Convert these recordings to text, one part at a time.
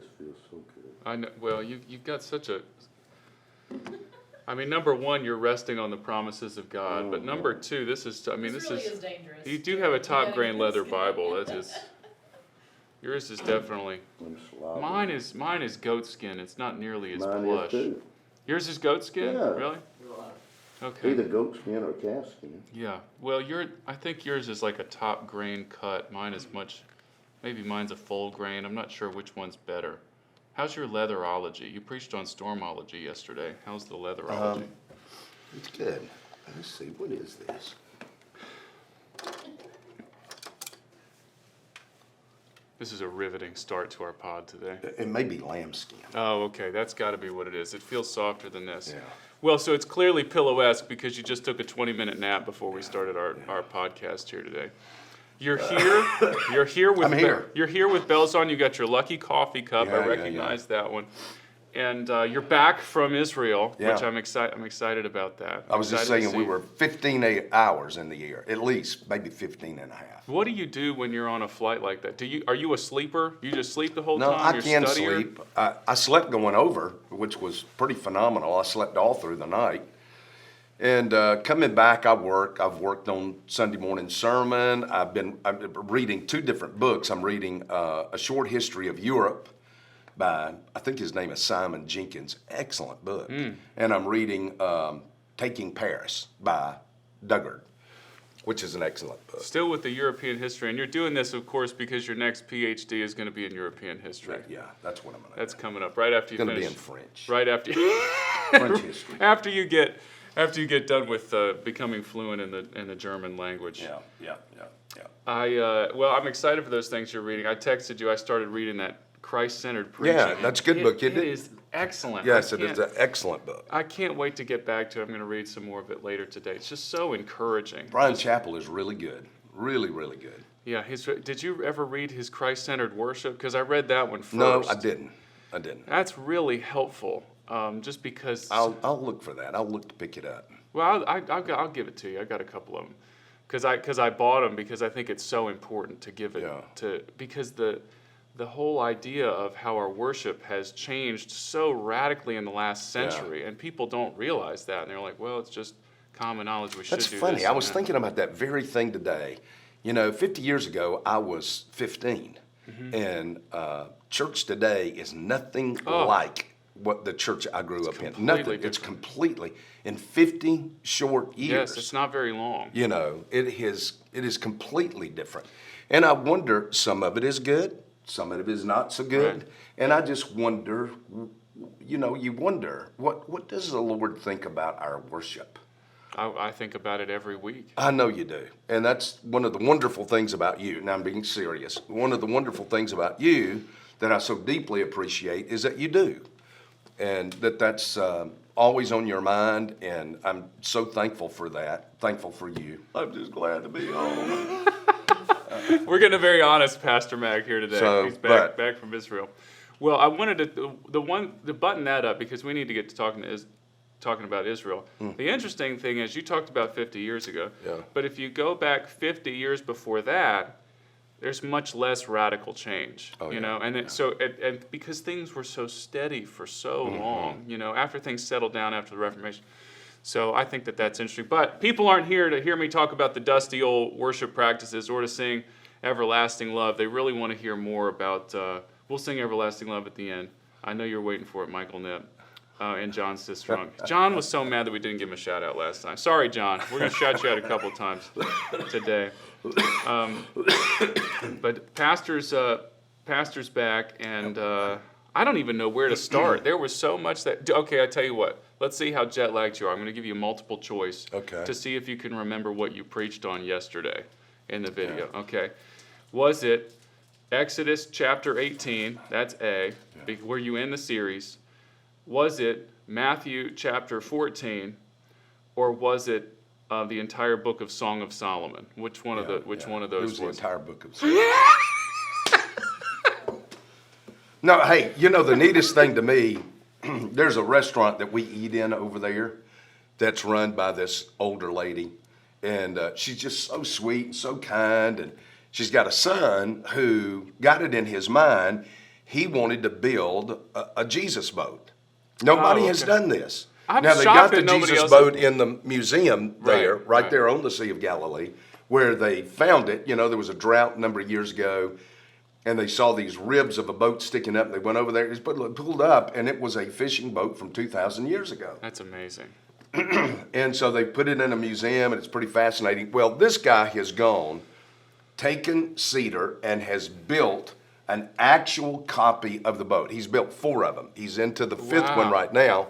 this feels so good. I know. Well, you've got such a. I mean, number one, you're resting on the promises of God, but number two, this is. I mean, this really is dangerous. You do have a top grain leather Bible. That is. Yours is definitely. Mine is goat skin. It's not nearly as Mine plush. is too. Yours is goat skin. Yeah. Really? Okay. Either goat skin or calf skin. Yeah. Well, I think yours is like a top grain cut. Mine is much. Maybe mine's a full grain. I'm not sure which one's better. How's your leatherology? You preached on Stormology yesterday. How's the leatherology? It's good. Let's see, what is this? This is a riveting start to our pod today. It may be lambskin. Oh, okay. That's got to be what it is. It feels softer than this. Yeah. Well, so it's clearly pillow-esque because you just took a 20-minute nap before we started our podcast here today. You're here. You're here with. I'm here. You're here with bells on. You got your lucky coffee cup. I recognize that one. And you're back from Israel, which I'm excited about that. I was just saying we were 15 hours in the year, at least, maybe 15 and a half. What do you do when you're on a flight like that? Are you a sleeper? You just sleep the whole time? No, I You're can studier? sleep. I slept going over, which was pretty phenomenal. I slept all through the night. And coming back, I've worked on Sunday morning sermon. I'm reading 2 different books. I'm reading A Short History of Europe by, I think his name is Simon Jenkins. Excellent book. And I'm reading Taking Paris by Duggard, which is an excellent book. Still with the European history. And you're doing this, of course, because your next PhD is going to be in European history. Yeah, that's what I'm going to do. That's coming up right after you It's finish. going to be in French. Right after French history. after you get done with becoming fluent in the German language. Yeah. I'm excited for those things you're reading. I texted you. I started reading that Christ-centered preaching. Yeah, that's a good book, isn't it? It is excellent. Yes, it is an excellent book. I can't wait to get back to it. I'm going to read some more of it later today. It's just so encouraging. Brian Chappell is really good. Really, really good. Yeah. Did you ever read his Christ-centered worship? Because I read that one first. No, I didn't. That's really helpful. Just because I'll look for that. I'll look to pick it up. Well, I'll give it to you. I got a couple of them because I bought them because I think it's so important to give it to because the whole idea of how our worship has changed so radically in the last century, and people don't realize that, and they're like, well, it's just common knowledge. We should do this. That's funny. I was thinking about that very thing today. 50 years ago, I was 15, and church today is nothing like what the church I grew up in. Nothing. Different. It's completely in 50 short years. Yes, it's not very long. It is completely different, and I wonder some of it is good. Some of it is not so good. Right. And I just wonder, you wonder, what does the Lord think about our worship? I think about it every week. I know you do. And that's one of the wonderful things about you. Now I'm being serious. One of the wonderful things about you that I so deeply appreciate is that you do. And that's always on your mind. And I'm so thankful for that. Thankful for you. I'm just glad to be home. We're getting a very honest Pastor Mag here today. He's back from Israel. Well, I wanted to button that up because we need to get to talking about Israel. The interesting thing is you talked about 50 years ago, but if you go back 50 years before that, there's much less radical change. And because things were so steady for so long, after things settled down after the Reformation. So I think that's interesting. But people aren't here to hear me talk about the dusty old worship practices or to sing Everlasting Love. They really want to hear more about, we'll sing Everlasting Love at the end. I know you're waiting for it, Michael Knipp. And John Sistrunk. John was so mad that we didn't give him a shout out last time. Sorry, John. We're going to shout you out a couple times today. But Pastor's back, and I don't even know where to start. There was so much that... Okay, I tell you what. Let's see how jet lagged you are. I'm going to give you a multiple choice to see if you can remember what you preached on yesterday in the video. Yeah. Okay. Was it Exodus chapter 18? That's A. Yeah. Were you in the series? Was it Matthew chapter 14? Or was it the entire book of Song of Solomon? Which one of those It was the was entire book of Solomon. No, hey, the neatest thing to me, there's a restaurant that we eat in over there that's run by this older lady. And she's just so sweet and so kind. And she's got a son who got it in his mind he wanted to build a Jesus boat. Nobody has done this. I'm now, they shocked got the that nobody Jesus else boat in the museum there, Right, right there on the Sea of Galilee, where they found it. You know, there was a drought a number of years ago, and they saw these ribs of a boat sticking up. They went over there, it pulled up, and it was a fishing boat from 2,000 years ago. That's amazing. And so they put it in a museum, and it's pretty fascinating. Well, this guy has taken cedar and has built an actual copy of the boat. He's built 4 of them. He's into the 5th one right now.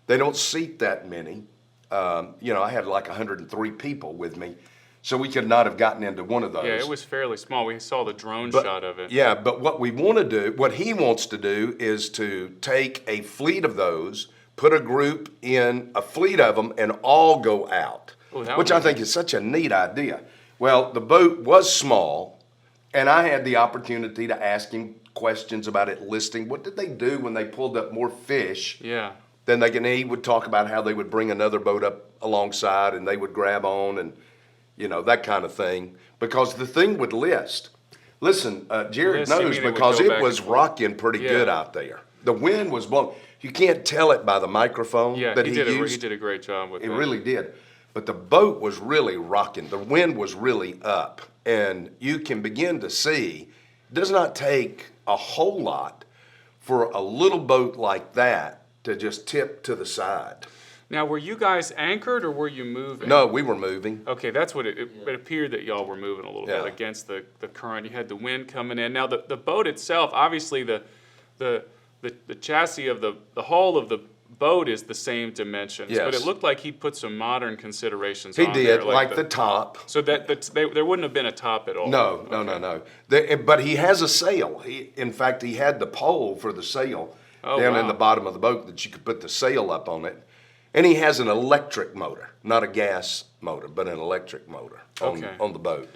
They don't seat that many. I had like 103 people with me, so we could not have gotten into one of those. Yeah, it was fairly small. We saw the drone shot of it. Yeah, but what he wants to do is to take a fleet of those, put a group in a fleet of them, and all go out, which I think is such a neat idea. Well, the boat was small, and I had the opportunity to ask him questions about it listing. What did they do when they pulled up more fish? Yeah. Then he would talk about how they would bring another boat up alongside, and they would grab on, and that kind of thing, because the thing would list. Listen, Jared knows, because it was rocking pretty good out there. The wind was blowing. You can't tell it by the microphone that he used. He did a great job with it. It really did. But the boat was really rocking. The wind was really up. And you can begin to see, it does not take a whole lot for a little boat like that to just tip to the side. Now, were you guys anchored or were you moving? No, we were moving. Okay, that's what it appeared that y'all were moving a little bit against the current. You had the wind coming in. Now, the boat itself, obviously the chassis of the hull of the boat is the same dimensions, but it looked like he put some modern considerations on there. He did, like the top. So there wouldn't have been a top at all. No. But he has a sail. In fact, he had the pole for the sail down in the bottom of the boat that you could put the sail up on it. And he has an electric motor, not a gas motor, but an electric motor on the boat.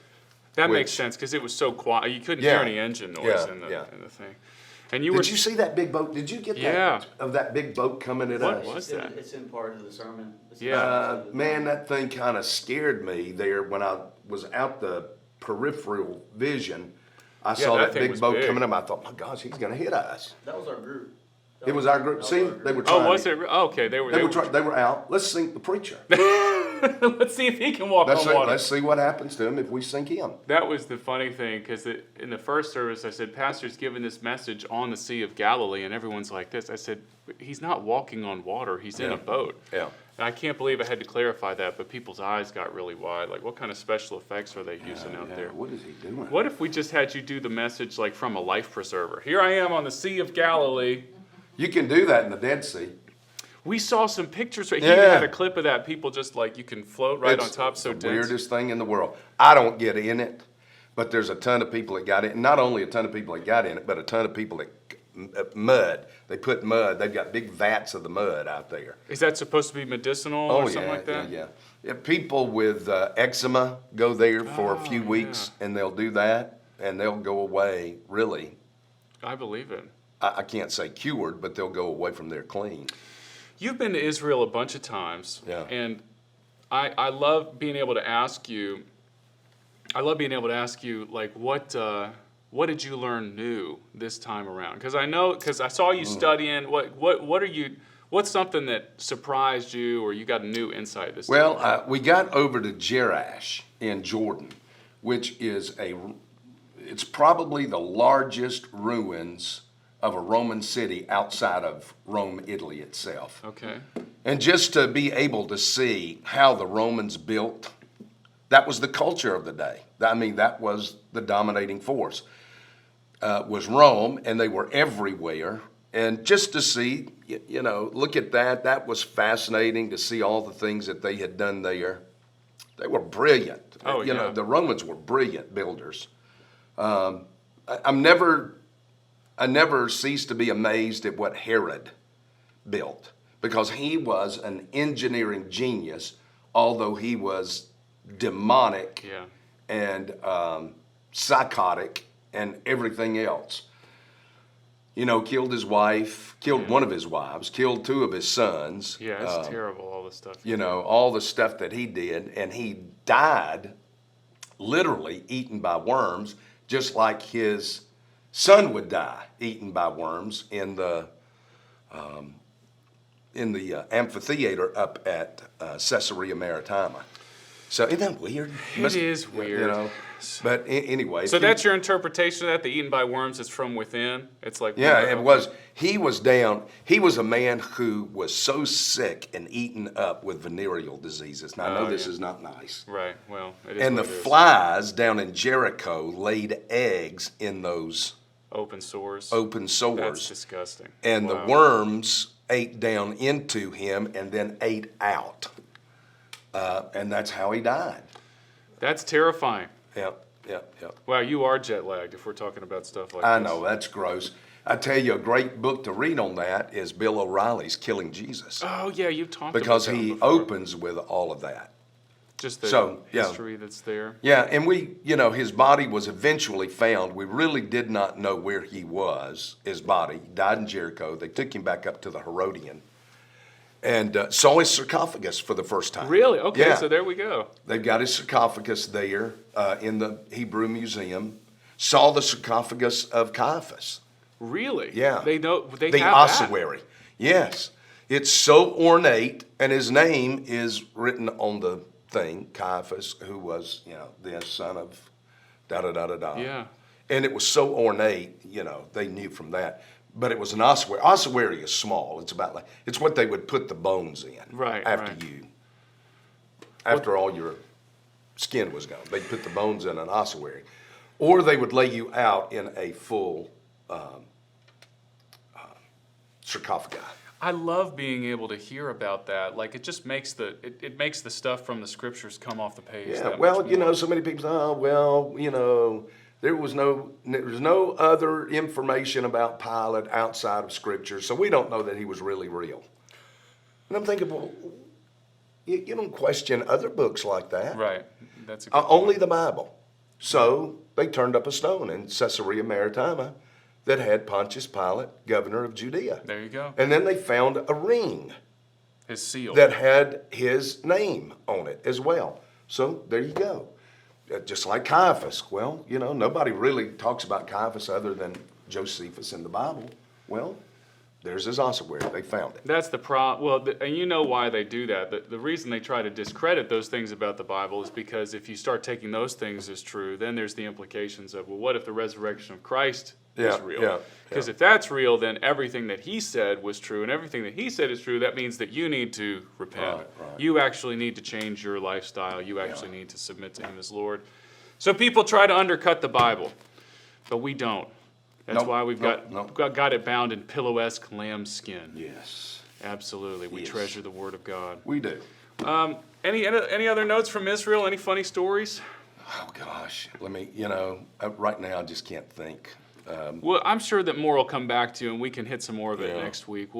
That makes sense, because it was so quiet. You couldn't hear any engine noise in the thing. And did you see that big boat? Did you get that big boat coming at us? What was that? It's in part of the sermon. Man, that thing kind of scared me there when I was out the peripheral vision. I saw that big boat coming up. I thought, my gosh, he's going to hit us. That was our group. It was our group. See, they were trying. Oh, was it? Okay, they were out. Let's sink the preacher. Let's see if he can walk on water. Let's see what happens to him if we sink him. That was the funny thing, because in the first service, I said, Pastor's giving this message on the Sea of Galilee, and everyone's like this. I said, he's not walking on water. He's in a boat. Yeah. And I can't believe I had to clarify that, but people's eyes got really wide. Like, what kind of special effects are they using out there? What is he doing? What if we just had you do the message like from a life preserver? Here I am on the Sea of Galilee. You can do that in the Dead Sea. We saw some pictures. He even had a clip of that. People just like, you can float right on top. So it's the dense. weirdest thing in the world. I don't get in it, but there's a ton of people that got it. And not only a ton of people that got in it, but a ton of people that mud. They put mud. They've got big vats of the mud out there. Is that supposed to be medicinal or something like that? Yeah. People with eczema go there for a few weeks, and they'll do that, and they'll go away, really. I believe it. I can't say cured, but they'll go away from there clean. You've been to Israel a bunch of times, and I love being able to ask you. Like, what did you learn new this time around? Because I saw you studying. What's something that surprised you, or you got a new insight this time? Well, we got over to Jerash in Jordan, which is it's probably the largest ruins of a Roman city outside of Rome, Italy itself. Okay. And just to be able to see how the Romans built, that was the culture of the day. I mean, that was the dominating force, was Rome, and they were everywhere. And just to see, look at that was fascinating to see all the things that they had done there. They were brilliant. The Romans were brilliant builders. I never cease to be amazed at what Herod built, because he was an engineering genius, although he was demonic and psychotic and everything else. Killed his wife, killed one of his wives, killed 2 of his sons. Yeah, it's terrible, all the stuff. All the stuff that he did, and he died literally eaten by worms, just like his son would die eaten by worms in the amphitheater up at Caesarea Maritima. So isn't that weird? It is weird. You know, but anyway. So that's your interpretation of that? The eaten by worms is from within? It's like Yeah, it was. He was down. He was a man who was so sick and eaten up with venereal diseases. Now, I know this is not nice. Right, well, it is And the what it is. flies down in Jericho laid eggs in those Open sores. open sores. That's disgusting. And Wow. the worms ate down into him and then ate out. And that's how he died. That's terrifying. Yep. Wow, you are jet lagged if we're talking about stuff like I this. know, that's gross. I tell you, a great book to read on that is Bill O'Reilly's Killing Jesus. Oh, yeah, you've talked Because about that he before. opens with all of that. Just the So, yeah. history that's there. Yeah, and his body was eventually found. We really did not know where he was, his body. He died in Jericho. They took him back up to the Herodian and saw his sarcophagus for the first time. Really? Okay, Yeah. so there we go. They've got his sarcophagus there in the Hebrew Museum. Saw the sarcophagus of Caiaphas. Really? Yeah. They know they The have ossuary. Yes. It's so ornate, and his name is written on the thing, Caiaphas, who was, the son of da-da-da-da-da. Yeah. And it was so ornate, they knew from that. But it was an ossuary. Ossuary is small. It's about it's what they would put the bones in. Right, After right. after all your skin was gone. They'd put the bones in an ossuary. Or they would lay you out in a full sarcophagi. I love being able to hear about that. Like it just makes it makes the stuff from the scriptures come off the page. Yeah, that well, much more. so many people say, there was no other information about Pilate outside of Scripture, so we don't know that he was really real. And I'm thinking, well, you don't question other books like that. Right. That's a good Only the Bible. So they turned up a stone in Caesarea Maritima that had Pontius Pilate, governor of Judea. There you go. And then they found a ring His seal. that had his name on it as well. So there you go. Just like Caiaphas. Well, nobody really talks about Caiaphas other than Josephus in the Bible. Well, there's his ossuary. They found it. That's the problem. Well, and you know why they do that. The reason they try to discredit those things about the Bible is because if you start taking those things as true, then there's the implications of, well, what if the resurrection of Christ is real? Because if that's real, then everything that he said was true, and everything that he said is true, that means that you need to repent. Right. You actually need to change your lifestyle. You actually need to submit to him as Lord. So people try to undercut the Bible, but we don't. That's why we've got it bound in pillow-esque lamb skin. Yes. Absolutely. We Yes. treasure the Word of God. We do. Any other notes from Israel? Any funny stories? Oh, gosh. Let me, right now I just can't think. Well, I'm sure that more will come back to you, and we can hit some more of it next week.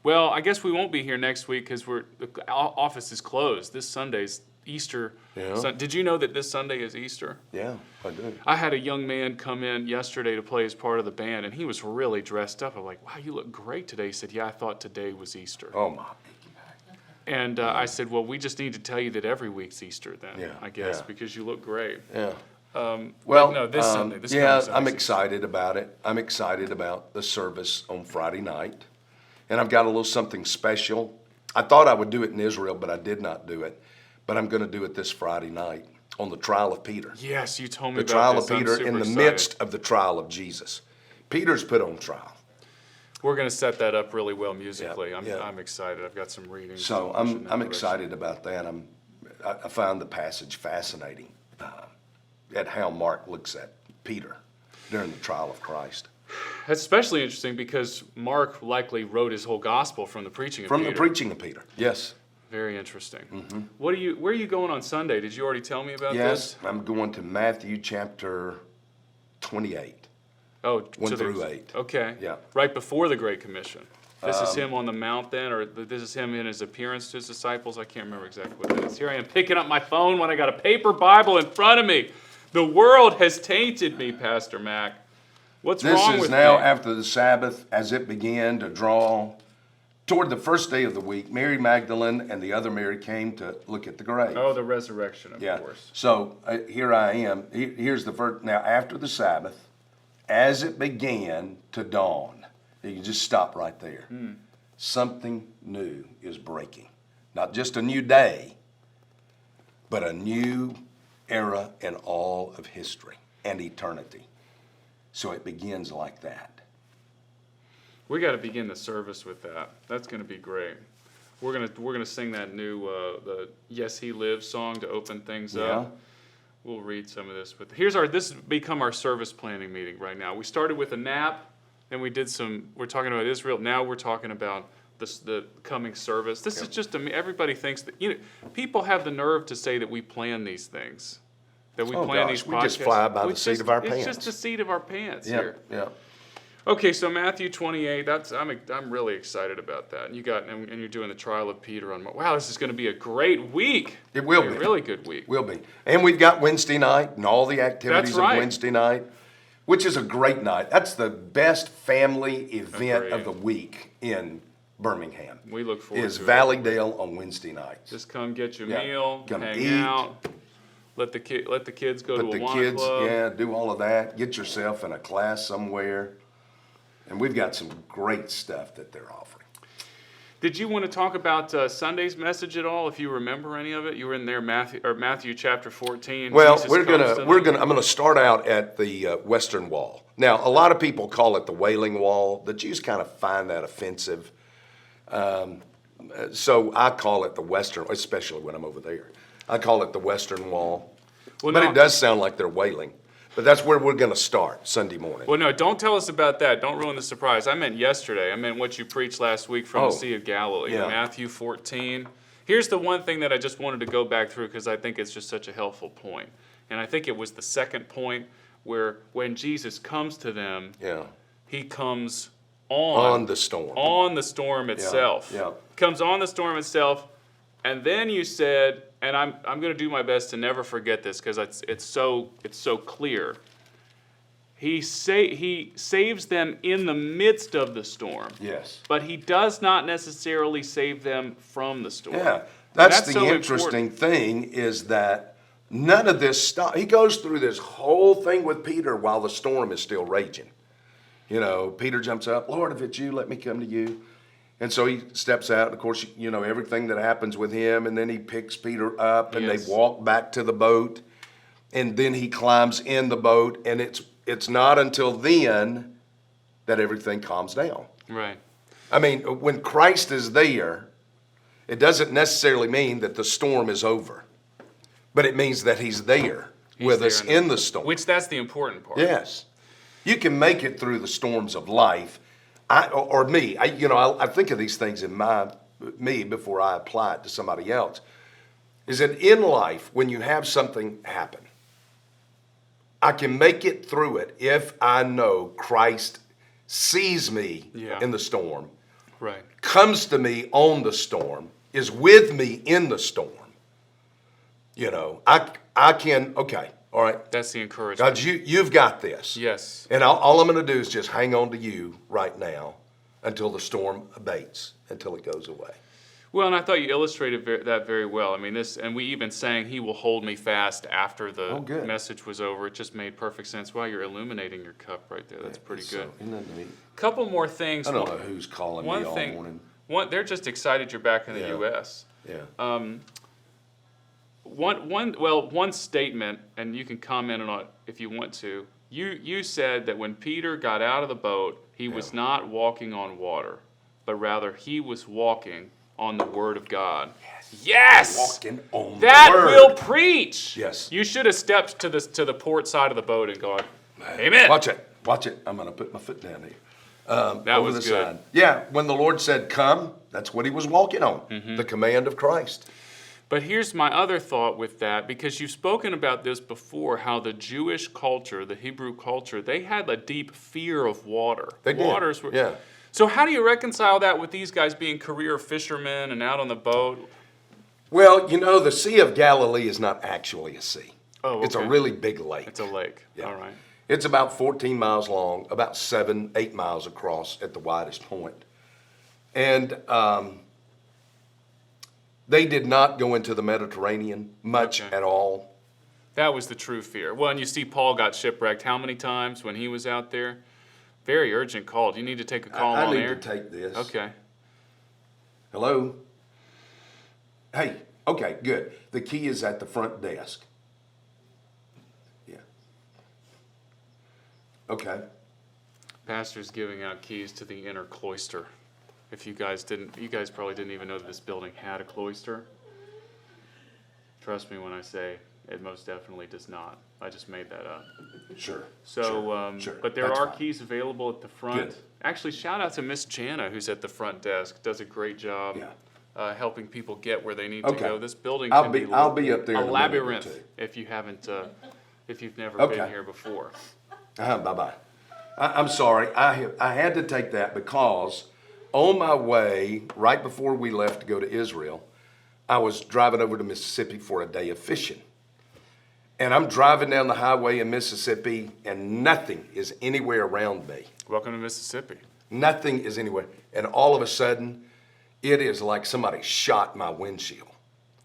I guess we won't be here next week because the office is closed. This Sunday's Easter. Yeah. Did you know that this Sunday is Easter? Yeah, I do. I had a young man come in yesterday to play as part of the band, and he was really dressed up. I'm like, wow, you look great today. He said, yeah, I thought today was Easter. Oh, my. And I said, well, we just need to tell you that every week's Easter then, Yeah, I guess, yeah. because you look great. Yeah. Well, no, this Sunday. This coming Sunday's I'm Easter. excited about it. I'm excited about the service on Friday night. And I've got a little something special. I thought I would do it in Israel, but I did not do it. But I'm going to do it this Friday night on the trial of Peter. Yes, you told me The about trial this. of I'm Peter super in the excited. midst of the trial of Jesus. Peter's put on trial. We're going to set that up really well musically. Yeah. I'm excited. I've got some readings. So to push in that I'm direction. excited about that. I found the passage fascinating at how Mark looks at Peter during the trial of Christ. That's especially interesting because Mark likely wrote his whole gospel from the preaching of From Peter. the preaching of Peter, yes. Very interesting. Where are you going on Sunday? Did you already tell me about Yes, this? I'm going to Matthew chapter 28. Oh, 1 so through there's- 8. Okay. Yeah. Right before the Great Commission. This is him on the mount then, or this is him in his appearance to his disciples? I can't remember exactly what that is. Here I am picking up my phone when I got a paper Bible in front of me. The world has tainted me, Pastor Mac. What's This wrong is with now me? after the Sabbath, as it began to draw toward the first day of the week. Mary Magdalene and the other Mary came to look at the grave. Oh, the resurrection, of Yeah. course. So here I am. Here's the first. Now, after the Sabbath, as it began to dawn, you can just stop right there. Something new is breaking. Not just a new day, but a new era in all of history and eternity. So it begins like that. We got to begin the service with that. That's going to be great. We're gonna sing that new the Yes He Lives song to open things up. We'll read some of this. But this has become our service planning meeting right now. We started with a nap, then we're talking about Israel. Now we're talking about the coming service. This is just everybody thinks that people have the nerve to say that we plan these things, that we plan these podcasts. We just fly by the seat of our pants. It's just the seat of our pants here. Yeah. Okay, so Matthew 28. I'm really excited about that. And you're doing the trial of Peter on. Wow, this is going to be a great week. It will be a really good week. Will be, and we've got Wednesday night and all the activities That's right. of Wednesday night, which is a great night. That's the best family event of the week in Birmingham. We look forward is to Valley it. Dale on Wednesday nights. Just come get your meal, Come hang eat. out. Let the kids go to a wine club. Yeah, do all of that. Get yourself in a class somewhere. And we've got some great stuff that they're offering. Did you want to talk about Sunday's message at all? If you remember any of it, you were in there, Matthew chapter 14. Well, Jesus I'm gonna start out at the Western Wall. Now, a lot of people call it the Wailing Wall. The Jews kind of find that offensive. So I call it the Western, especially when I'm over there. I call it the Western Wall. But it does sound like they're wailing. But that's where we're going to start Sunday morning. Well, no, don't tell us about that. Don't ruin the surprise. I meant yesterday. I meant what you preached last week from the Sea of Galilee, Matthew 14. Here's the one thing that I just wanted to go back through because I think it's just such a helpful point. And I think it was the second point where when Jesus comes to them, he comes on the storm. On the storm itself. Comes on the storm itself. And then you said, and I'm going to do my best to never forget this because it's so clear. He saves them in the midst of the storm. Yes. But he does not necessarily save them from the storm. Yeah. That's the so interesting thing is that none of this stuff, he goes through this whole thing with Peter while the storm is still raging. Peter jumps up, Lord, if it's you, let me come to you. And so he steps out, and of course, everything that happens with him, and then he picks Peter up, and they walk back to the boat, and then he climbs in the boat, and it's not until then that everything calms down. Right. I mean, when Christ is there, it doesn't necessarily mean that the storm is over, but it means that he's there with us in the storm. Which that's the important part. Yes. You can make it through the storms of life. I think of these things in me before I apply it to somebody else. Is that in life, when you have something happen, I can make it through it if I know Christ sees me in the storm, comes to me on the storm, is with me in the storm. I can, all right. That's the encouragement. God, you've got this. Yes. And all I'm going to do is just hang on to you right now until the storm abates, until it goes away. Well, and I thought you illustrated that very well. I mean, and we even sang, He will hold me fast after the message was over. It just made perfect sense. Wow, you're illuminating your cup right there. That's pretty good. Isn't that neat? Couple more things. I don't know who's calling me all morning. They're just excited you're back in the U.S. Yeah. One statement, and you can comment on it if you want to. You said that when Peter got out of the boat, he was not walking on water, but rather he was walking on the Word of God. Yes! Walking on that the Word. Will preach. Yes. You should have stepped to the port side of the boat and gone, Amen. Watch it. I'm going to put my foot down here. That over was the good. side. Yeah, when the Lord said, come, that's what he was walking on. Mm-hmm. The command of Christ. But here's my other thought with that, because you've spoken about this before, how the Jewish culture, the Hebrew culture, they had a deep fear of water. They did. Yeah. So how do you reconcile that with these guys being career fishermen and out on the boat? Well, the Sea of Galilee is not actually a sea. Oh, okay. It's a really big lake. It's a lake. Yeah. All right. It's about 14 miles long, about 7-8 miles across at the widest point. And they did not go into the Mediterranean much at all. That was the true fear. Well, and you see Paul got shipwrecked how many times when he was out there? Very urgent call. Do you need to take a call on air? I need to take this. Okay. Hello? Hey, okay, good. The key is at the front desk. Yeah. Okay. Pastor's giving out keys to the inner cloister. If you guys probably didn't even know that this building had a cloister. Trust me when I say it most definitely does not. I just made that up. Sure. So, sure. But there That's are fine. keys available at the front. Good. Actually, shout out to Miss Jana, who's at the front desk. Does a great job helping people get where they need to Okay. go. This building I'll can be be up there in a a minute or labyrinth two. if you haven't, if you've never Okay. been here before. Bye-bye. I'm sorry. I had to take that because on my way, right before we left to go to Israel, I was driving over to Mississippi for a day of fishing. And I'm driving down the highway in Mississippi, and nothing is anywhere around me. Welcome to Mississippi. Nothing is anywhere. And all of a sudden, it is like somebody shot my windshield.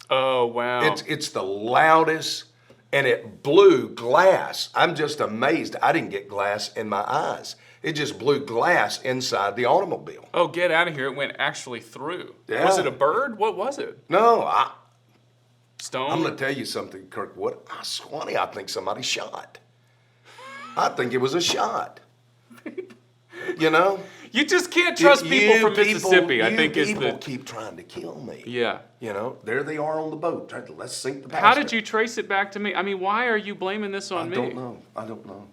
Oh, wow. It's the loudest, and it blew glass. I'm just amazed I didn't get glass in my eyes. It just blew glass inside the automobile. Oh, get out of here. It went actually through. Yeah. Was it a bird? What was it? No, Stone? I'm going to tell you something, Kirkwood. I think somebody shot. I think it was a shot. You know? You just can't trust people from Mississippi, I think is people the... keep trying to kill me. Yeah. You know, there they are on the boat. Trying to, let's sink the pastor. How did you trace it back to me? I mean, why are you blaming this on me? I don't know.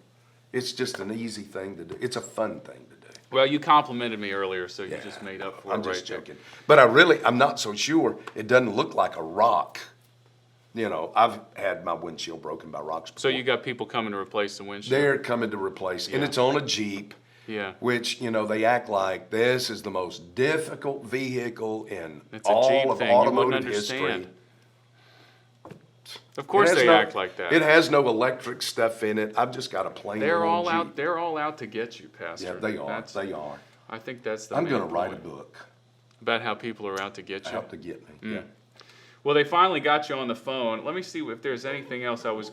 It's just an easy thing to do. It's a fun thing to do. Well, you complimented me earlier, so you Yeah, just made up for I'm it just right there. joking. But I'm not so sure. It doesn't look like a rock. You know, I've had my windshield broken by rocks before. So you got people coming to replace the windshield? They're coming to replace, and Yeah. it's on a Jeep. Yeah. Which, you know, they act like this is the most difficult vehicle in It's a all Jeep of thing. You wouldn't automotive understand. history. Of course It has they no- act like that. It has no electric stuff in it. I've just got a plain They're old all Jeep. out. They're all out to get you, Pastor. Yeah, they are. That's- They are. I think that's the I'm main going to write a point. book About how people are out to get you. out to get me. Yeah. Well, they finally got you on the phone. Let me see if there's anything else talk about.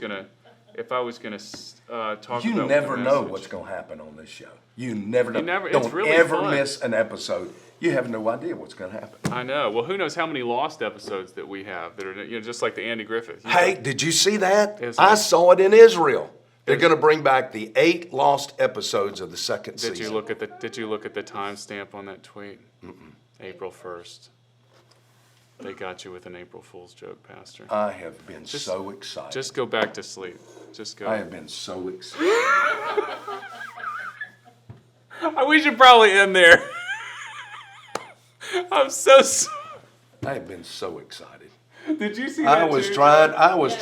You with never the know message. what's going to happen on this show. You never know. never- it's Don't really ever fun. miss an episode. You have no idea what's going to happen. I know. Well, who knows how many lost episodes that we have that are just like the Andy Griffith. Hey, did you see that? Isn't I it? saw it in Israel. They're going to bring back the 8 lost episodes of the second Did season. you look at the timestamp on that tweet? April 1st. They got you with an April Fool's joke, Pastor. I have been so excited. Just go back to sleep. Just go. I have been so excited. We should probably end there. I'm so sorry. I have been so excited. Did you see that I was too?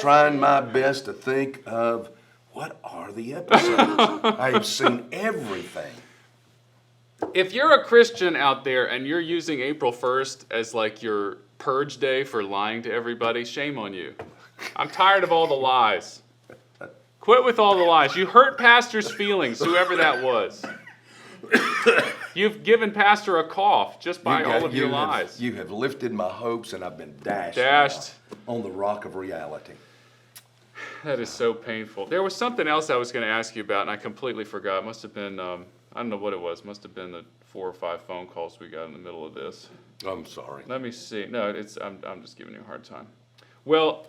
trying my best to think of what are the episodes. I have seen everything. If you're a Christian out there and you're using April 1st as like your purge day for lying to everybody, shame on you. I'm tired of all the lies. Quit with all the lies. You hurt Pastor's feelings, whoever that was. You've given Pastor a cough just by all of your lies. You have lifted my hopes, and I've been dashed now on the rock of reality. That is so painful. There was something else I was going to ask you about, and I completely forgot. It must have been, I don't know what it was. Must have been the 4 or 5 phone calls we got in the middle of this. I'm sorry. Let me see. No, I'm just giving you a hard time. Well,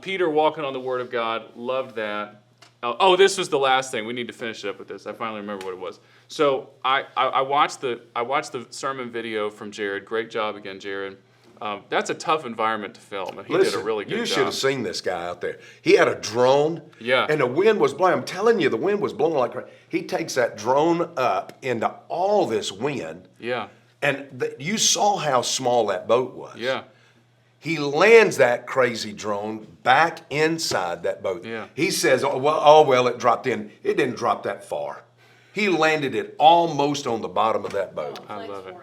Peter walking on the Word of God, loved that. Oh, this was the last thing. We need to finish it up with this. I finally remember what it was. So I watched the sermon video from Jared. Great job again, Jared. That's a tough environment to film, and he did a really good job. You should have seen this guy out there. He had a drone, Yeah. and the wind was blowing. I'm telling you, the wind was blowing like crazy. He takes that drone up into all this wind, Yeah, and you saw how small that boat was. yeah. He lands that crazy drone back inside that boat. Yeah. He says, oh, well, it dropped in. It didn't drop that far. He landed it almost on the bottom of that boat. I love it.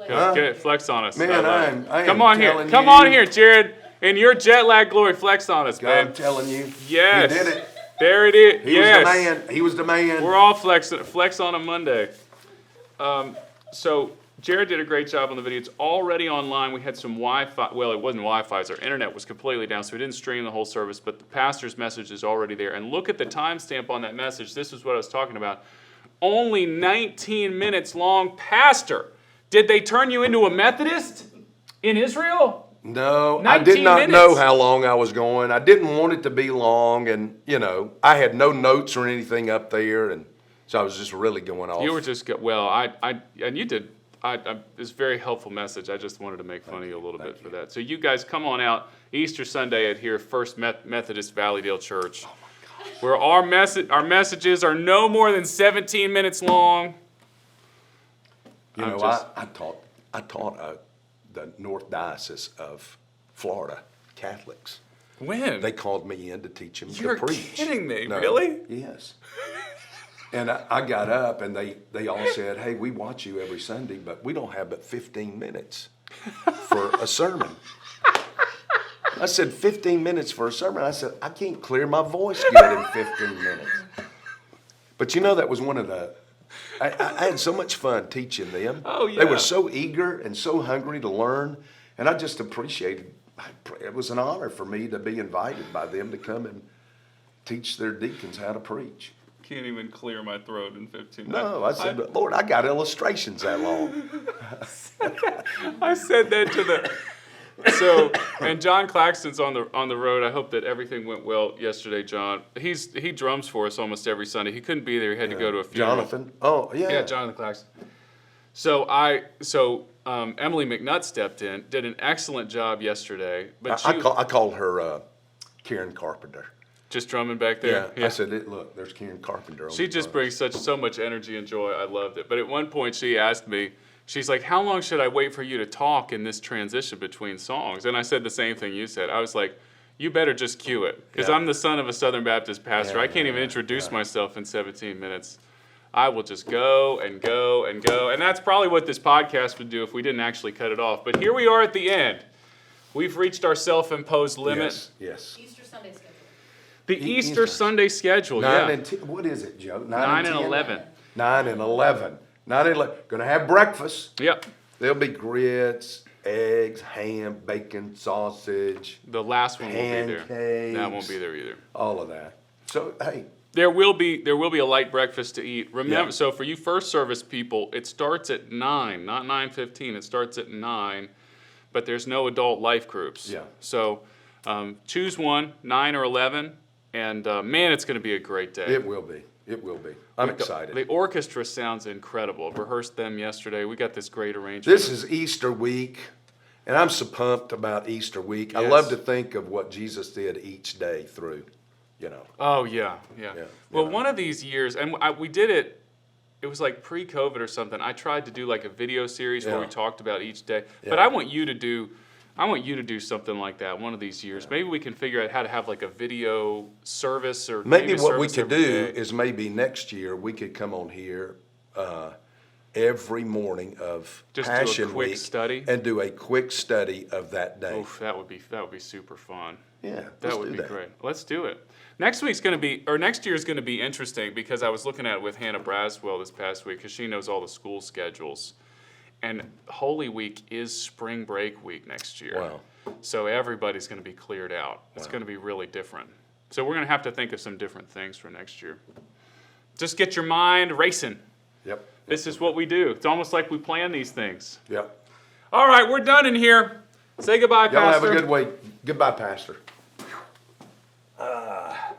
Huh? Get it, flex on us. Man, I love it. I am Come on here. telling Come you. on here, Jared. In your jet lag glory, flex on us, man. I'm telling you. Yes. He did it. There it is. He yes. was the man. He was the man. We're all flexing. Flex on a Monday. So Jared did a great job on the video. It's already online. We had some Wi-Fi. Well, it wasn't Wi-Fi. So our internet was completely down, so we didn't stream the whole service. But the pastor's message is already there. And look at the timestamp on that message. This is what I was talking about. Only 19 minutes long. Pastor, did they turn you into a Methodist in Israel? No, I did not know how long I was going. I didn't want it to be long, and I had no notes or anything up there, and so I was just really going off. You were just and you did. It's a very helpful message. I just wanted to make fun of you a little bit for that. So you guys come on out Easter Sunday at here, First Methodist Valleydale Church, where our messages are no more than 17 minutes long. I taught the North Diocese of Florida Catholics. When? They called me in to teach them You're to preach. kidding me, No, really? Yes. And I got up, and they all said, "Hey, we watch you every Sunday, but we don't have but 15 minutes for a sermon." I said, 15 minutes for a sermon? I said, I can't clear my voice good in 15 minutes. But that was one of the... I had so much fun teaching them. Oh, yeah. They were so eager and so hungry to learn, and I just appreciated... It was an honor for me to be invited by them to come and teach their deacons how to preach. Can't even clear my throat in 15 minutes. No, I said, Lord, I got illustrations that long. I said that to the... and John Claxton's on the road. I hope that everything went well yesterday, John. He drums for us almost every Sunday. He couldn't be there. He had to go to a funeral. Jonathan? Oh, yeah. Yeah, Jonathan Claxton. So Emily McNutt stepped in, did an excellent job yesterday. But I called her Karen Carpenter. Just drumming back there? Yeah. I said, look, there's Karen Carpenter on She the just drums. brings so much energy and joy. I loved it. But at one point she asked me, she's like, how long should I wait for you to talk in this transition between songs? And I said the same thing you said. I was like, you better just cue it. Because I'm the son of a Southern Baptist pastor. I can't even introduce myself in 17 minutes. I will just go and go and go. And that's probably what this podcast would do if we didn't actually cut it off. But here we are at the end. We've reached our self-imposed limit. Yes. Easter Sunday schedule. The Easter Sunday schedule, 9 and 10. What is it, Joe? 9 and 10? 11. 9 and 11. 9 and 11. Going to have breakfast. Yep. There'll be grits, eggs, ham, bacon, sausage. The last one won't be there. Pancakes. That won't be there either. All of that. So, hey. There will be a light breakfast to eat. Remember, so for you first service people, it starts at 9, not 9:15. It starts at 9, but there's no adult life groups. Yeah. So choose one, 9 or 11, and man, it's going to be a great day. It will be. It will be. I'm excited. The orchestra sounds incredible. I've rehearsed them yesterday. We got this great arrangement. This is Easter week, and I'm so pumped about Easter week. I Yes. love to think of what Jesus did each day through, Oh, yeah. Well, one of these years, and we did it, it was like pre-COVID or something. I tried to do like a video series where we talked about each day. But I want you to do something like that one of these years. Maybe we can figure out how to have like a video service or Maybe a what we service could every do day. is maybe next year we could come on here every morning of Just do a Passion quick Week study? and do a quick study of that day. Oof, that would be super fun. Yeah, That would be great. Let's do it. Next year's going to be interesting because I was looking at it with Hannah Braswell this past week because she knows all the school schedules. And Holy Week is spring break week next year. Wow. So everybody's going to be cleared out. It's going to be really different. So we're going to have to think of some different things for next year. Just get your mind racing. Yep. This is what we do. It's almost like we plan these things. Yep. All right, we're done in here. Say goodbye, Y'all have Pastor. a good week. Goodbye, Pastor.